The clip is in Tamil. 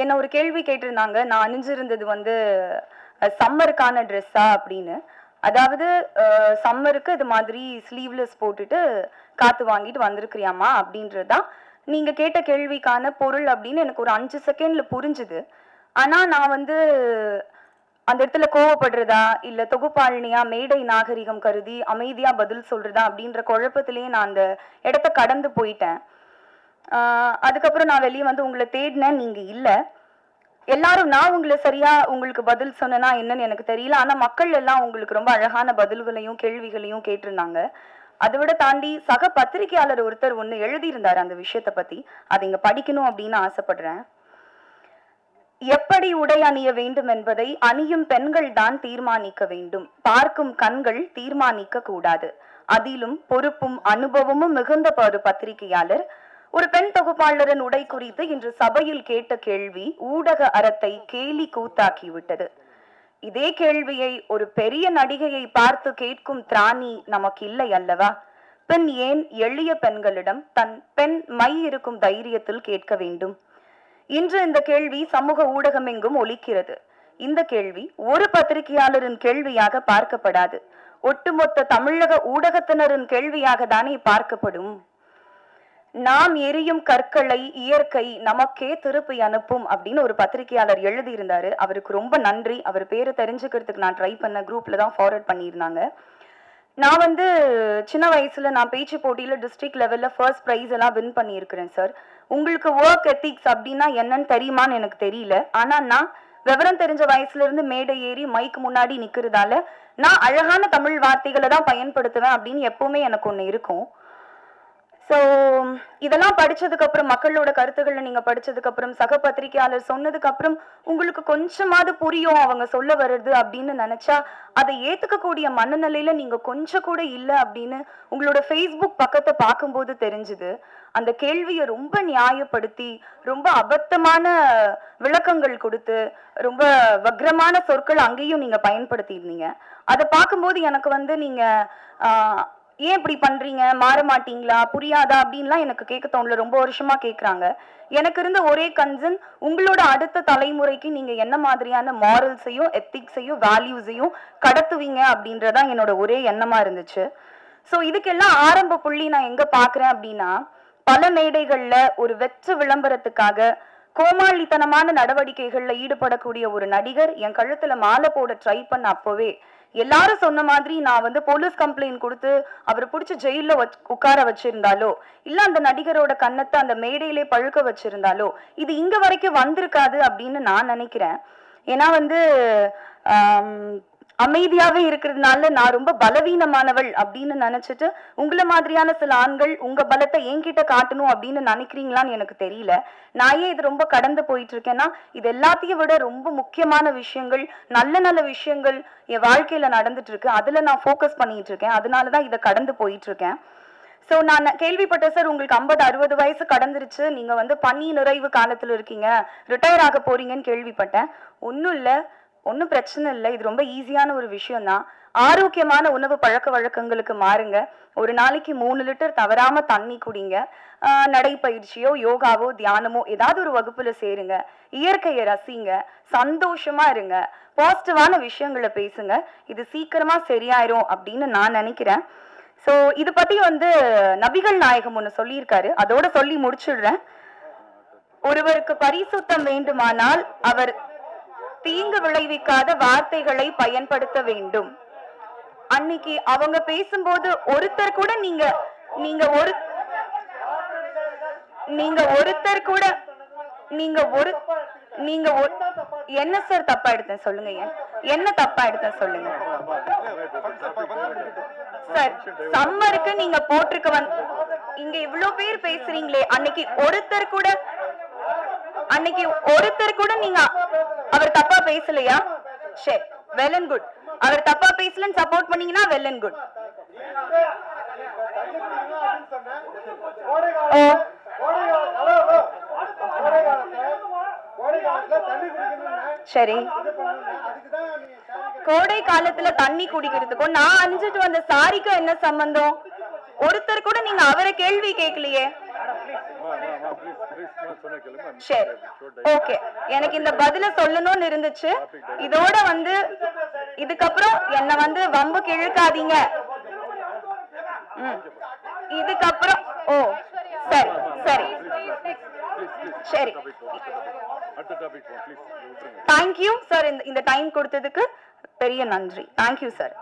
என்ன ஒரு கேள்வி கேட்டிருந்தாங்க. நான் அணிஞ்சிருந்தது வந்து சம்மருக்கான ட்ரெஸ்ஸா அப்படின்னு. அதாவது சம்மருக்கு இது மாதிரி ஸ்லீவ்லெஸ் போட்டுட்டு காத்து வாங்கிட்டு வந்திருக்கிறியாமா அப்படின்றதுதான் நீங்க கேட்ட கேள்விக்கான பொருள் அப்படின்னு எனக்கு ஒரு 5 செகண்ட்ல புரிஞ்சுது. ஆனா நான் வந்து அந்த இடத்துல கோவப்படுறதா இல்ல தொகுப்பாளினியா மேடை நாகரிகம் கருதி அமைதியா பதில் சொல்றதா அப்படின்ற குழப்பத்திலேயே நான் அந்த இடத்த கடந்து போயிட்டேன். அதுக்கப்புறம் நான் வெளியே வந்து உங்களை தேடினேன், நீங்க இல்ல. எல்லாரும் நான் உங்களை சரியா உங்களுக்கு பதில் சொன்னேன்னா என்னன்னு எனக்கு தெரியல. ஆனா மக்கள் எல்லாம் உங்களுக்கு ரொம்ப அழகான பதில்களையும் கேள்விகளையும் கேட்டிருந்தாங்க. அதை விட தாண்டி சக பத்திரிகையாளர் ஒருத்தர் ஒண்ணு எழுதியிருந்தாரு அந்த விஷயத்த பத்தி. அதை இங்க படிக்கணும் அப்படின்னு ஆசைப்படுறேன். எப்படி உடை அணிய வேண்டும் என்பதை அணியும் பெண்கள் தான் தீர்மானிக்க வேண்டும், பார்க்கும் கண்கள் தீர்மானிக்க கூடாது. அதிலும் பொறுப்பும் அனுபவமும் மிகுந்த ஒரு பத்திரிகையாளர் ஒரு பெண் தொகுப்பாளரின் உடை குறித்து இன்று சபையில் கேட்ட கேள்வி ஊடக அறத்தை கேலி கூத்தாக்கிவிட்டது. இதே கேள்வியை ஒரு பெரிய நடிகையை பார்த்து கேட்கும் திராணி நமக்கு இல்லை அல்லவா? பெண் ஏன் எளிய பெண்களிடம் தன் பெண் மை இருக்கும் தைரியத்தில் கேட்க வேண்டும்? இன்று இந்த கேள்வி சமூக ஊடகம் எங்கும் ஒலிக்கிறது. இந்த கேள்வி ஒரு பத்திரிகையாளரின் கேள்வியாக பார்க்கப்படாது, ஒட்டுமொத்த தமிழக ஊடகத்தினரின் கேள்வியாக தானே பார்க்கப்படும். நாம் எரியும் கற்களை இயற்கை நமக்கே திருப்பி அனுப்பும் அப்படின்னு ஒரு பத்திரிகையாளர் எழுதியிருந்தாரு. அவருக்கு ரொம்ப நன்றி. அவர் பேரை தெரிஞ்சுக்கிறதுக்கு நான் ட்ரை பண்ண குரூப்ல தான் ஃபார்வர்ட் பண்ணியிருந்தாங்க. நான் வந்து சின்ன வயசுல நான் பேச்சு போட்டியில டிஸ்ட்ரிக்ட் லெவல்ல ஃபர்ஸ்ட் ப்ரைஸ் எல்லாம் வின் பண்ணியிருக்கிறேன் சார். உங்களுக்கு ஒர்க் எத்திக்ஸ் அப்படின்னா என்னன்னு தெரியுமான்னு எனக்கு தெரியல. ஆனா நான் விவரம் தெரிஞ்ச வயசுல இருந்து மேடை ஏறி மைக்கு முன்னாடி நிக்கிறதால நான் அழகான தமிழ் வார்த்தைகளை தான் பயன்படுத்துவேன் அப்படின்னு எப்பவுமே எனக்கு ஒண்ணு இருக்கும். ஸோ இதெல்லாம் படிச்சதுக்கு அப்புறம் மக்களோட கருத்துக்களை நீங்க படிச்சதுக்கு அப்புறம் சக பத்திரிகையாளர் சொன்னதுக்கு அப்புறம் உங்களுக்கு கொஞ்சமாவது புரியும் அவங்க சொல்ல வருது அப்படின்னு நினைச்சா அதை ஏத்துக்கக்கூடிய மனநிலையில நீங்க கொஞ்சம் கூட இல்லை அப்படின்னு உங்களோட ஃபேஸ்புக் பக்கத்தை பார்க்கும்போது தெரிஞ்சுது. அந்த கேள்வியை ரொம்ப நியாயப்படுத்தி ரொம்ப அபத்தமான விளக்கங்கள் கொடுத்து ரொம்ப வக்ரமான சொற்கள் அங்கேயும் நீங்க பயன்படுத்தியிருந்தீங்க. அதை பார்க்கும்போது எனக்கு வந்து நீங்க ஏன் இப்படி பண்றீங்க, மாற மாட்டீங்களா, புரியாதா அப்படின்லாம் எனக்கு கேட்க தோணல. ரொம்ப வருஷமா கேட்குறாங்க. எனக்கு இருந்த ஒரே கன்சர்ன் உங்களோட அடுத்த தலைமுறைக்கு நீங்க என்ன மாதிரியான மாரல்ஸையும் எத்திக்ஸையும் வேல்யூஸையும் கடத்துவீங்க அப்படின்றதான் என்னோட ஒரே எண்ணமா இருந்துச்சு. ஸோ இதுக்கெல்லாம் ஆரம்ப புள்ளி நான் எங்க பாக்குறேன் அப்படின்னா, பல மேடைகள்ல ஒரு வெற்று விளம்பரத்துக்காக கோமாளித்தனமான நடவடிக்கைகள்ல ஈடுபடக்கூடிய ஒரு நடிகர் என் கழுத்துல மாலை போட ட்ரை பண்ண அப்பவே எல்லாரும் சொன்ன மாதிரி நான் வந்து போலீஸ் கம்ப்ளைண்ட் கொடுத்து அவர் பிடிச்சி ஜெயில உட்கார வச்சிருந்தாலோ இல்ல அந்த நடிகரோட கண்ணத்தை அந்த மேடையிலே பழுக்க வச்சிருந்தாலோ இது இங்க வரைக்கும் வந்திருக்காது அப்படின்னு நான் நினைக்கிறேன். ஏன்னா வந்து அமைதியாவே இருக்கிறதுனால நான் ரொம்ப பலவீனமானவள் அப்படின்னு நினைச்சிட்டு உங்களை மாதிரியான சில ஆண்கள் உங்க பலத்தை என்கிட்ட காட்டணும் அப்படின்னு நினைக்கிறீங்களான்னு எனக்கு தெரியல. நான் ஏன் இது ரொம்ப கடந்து போயிட்டு இருக்கேன்னா இது எல்லாத்தையும் விட ரொம்ப முக்கியமான விஷயங்கள் நல்ல நல்ல விஷயங்கள் என் வாழ்க்கையில நடந்துட்டு இருக்கு. அதுல நான் ஃபோக்கஸ் பண்ணிட்டு இருக்கேன். அதனாலதான் இதை கடந்து போயிட்டு இருக்கேன். ஸோ நான் கேள்விப்பட்டேன் சார் உங்களுக்கு 50-60 வயசு கடந்துருச்சு, நீங்க வந்து பணி நிறைவு காலத்துல இருக்கீங்க, ரிட்டையர் ஆக போறீங்கன்னு கேள்விப்பட்டேன். ஒன்றும் இல்லை, ஒன்றும் பிரச்சனை இல்லை. இது ரொம்ப ஈஸியான ஒரு விஷயம் தான். ஆரோக்கியமான உணவு பழக்க வழக்கங்களுக்கு மாறுங்க. ஒரு நாளைக்கு 3 லிட்டர் தவறாம தண்ணி குடிங்க. நடைப்பயிற்சியோ யோகாவோ தியானமோ ஏதாவது ஒரு வகுப்புல சேருங்க. இயற்கையை ரசிங்க. சந்தோஷமா இருங்க. பாசிட்டிவான விஷயங்களை பேசுங்க. இது சீக்கிரமா சரியாயிரும் அப்படின்னு நான் நினைக்கிறேன். ஸோ இது பத்தி வந்து நபிகள் நாயகம் ஒன்று சொல்லியிருக்காரு. அதோட சொல்லி முடிச்சுடுறேன். ஒருவருக்கு பரிசுத்தம் வேண்டுமானால் அவர் தீங்கு விளைவிக்காத வார்த்தைகளை பயன்படுத்த வேண்டும். அன்னைக்கு அவங்க பேசும்போது ஒருத்தர் கூட என்ன சார் தப்பா எடுத்தேன் சொல்லுங்க. என்ன தப்பா எடுத்தேன் சொல்லுங்க சார். சம்மருக்கு நீங்க போட்டிருக்க இங்க இவ்வளவு பேர் பேசுறீங்களே, அன்னைக்கு ஒருத்தர் கூட நீங்க அவர் தப்பா பேசலையா? சரி, வெல் அண்ட் குட். அவர் தப்பா பேசலன்னு சப்போர்ட் பண்ணீங்கன்னா வெல் அண்ட் குட். சரி, கோடை காலத்துல தண்ணி குடிக்கிறதுக்கும் நான் அணிஞ்சிட்டு வந்த சாரிக்கும் என்ன சம்பந்தம்? ஒருத்தர் கூட நீங்க அவரை கேள்வி கேட்கலையே. சரி, ஓகே. எனக்கு இந்த பதில சொல்லணும்னு இருந்துச்சு. இதோட வந்து இதுக்கப்புறம் என்ன வந்து வம்புக்கு இழுக்காதீங்க. இதுக்கப்புறம் ஓ சரி சரி சரி. தேங்க்யூ சார், இந்த டைம் கொடுத்ததுக்கு பெரிய நன்றி. Thank you sir.